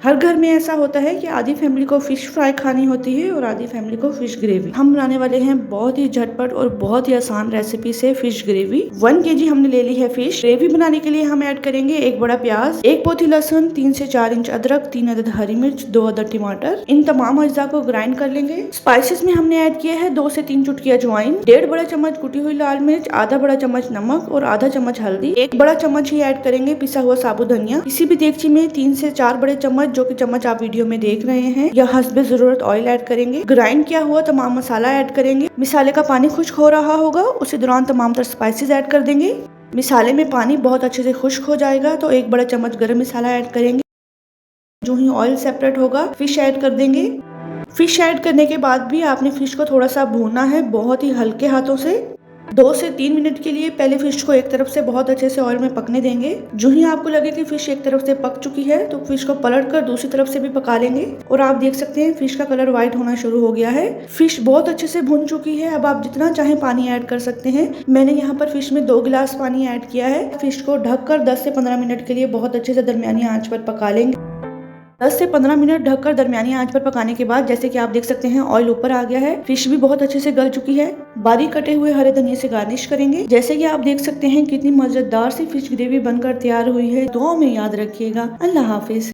हर घर में ऐसा होता है कि आधी फैमिली को फिश फ्राई खानी होती है और आधी फैमिली को फिश ग्रेवी। हम बनाने वाले हैं बहुत ही झटपट और बहुत ही आसान रेसिपी से फिश ग्रेवी। 1 kg हमने ले ली है फिश। ग्रेवी बनाने के लिए हम ऐड करेंगे 1 बड़ा प्याज, 1 पोथी लहसुन, 3 से 4 इंच अदरक, 3 अदद हरी मिर्च, 2 अदद टमाटर। इन तमाम अज्जा को ग्राइंड कर लेंगे। स्पाइसेस में हमने ऐड किया है 2 से 3 चुटकी अजवाइन, 1.5 बड़ा चम्मच कुटी हुई लाल मिर्च, आधा बड़ा चम्मच नमक और आधा चम्मच हल्दी। 1 बड़ा चम्मच ही ऐड करेंगे पिसा हुआ साबुत धनिया। किसी भी देगची में 3 से 4 बड़े चम्मच, जो कि चम्मच आप वीडियो में देख रहे हैं, या हस्बे जरूरत ऑयल ऐड करेंगे। ग्राइंड किया हुआ तमाम मसाला ऐड करेंगे। मसाले का पानी खुश्क हो रहा होगा, उसी दौरान तमाम तर स्पाइसेस ऐड कर देंगे। मसाले में पानी बहुत अच्छे से खुश्क हो जाएगा तो 1 बड़ा चम्मच गरम मसाला ऐड करेंगे। जो ही ऑयल सेपरेट होगा फिश ऐड कर देंगे। फिश ऐड करने के बाद भी आपने फिश को थोड़ा सा भूनना है, बहुत ही हल्के हाथों से। 2 से 3 मिनट के लिए पहले फिश को एक तरफ से बहुत अच्छे से ऑयल में पकने देंगे। जो ही आपको लगे कि फिश एक तरफ से पक चुकी है तो फिश को पलट कर दूसरी तरफ से भी पका लेंगे। और आप देख सकते हैं फिश का कलर व्हाइट होना शुरू हो गया है। फिश बहुत अच्छे से भुन चुकी है। अब आप जितना चाहें पानी ऐड कर सकते हैं। मैंने यहाँ पर फिश में 2 गिलास पानी ऐड किया है। फिश को ढककर 10 से 15 मिनट के लिए बहुत अच्छे से दरमियानी आंच पर पका लेंगे। 10 से 15 मिनट ढककर दरमियानी आंच पर पकाने के बाद जैसे कि आप देख सकते हैं ऑयल ऊपर आ गया है। फिश भी बहुत अच्छे से गल चुकी है। बारीक कटे हुए हरे धनिया से गार्निश करेंगे। जैसे कि आप देख सकते हैं कितनी मजेदार सी फिश ग्रेवी बनकर तैयार हुई है। दुआ में याद रखिएगा। अल्लाह हाफिज।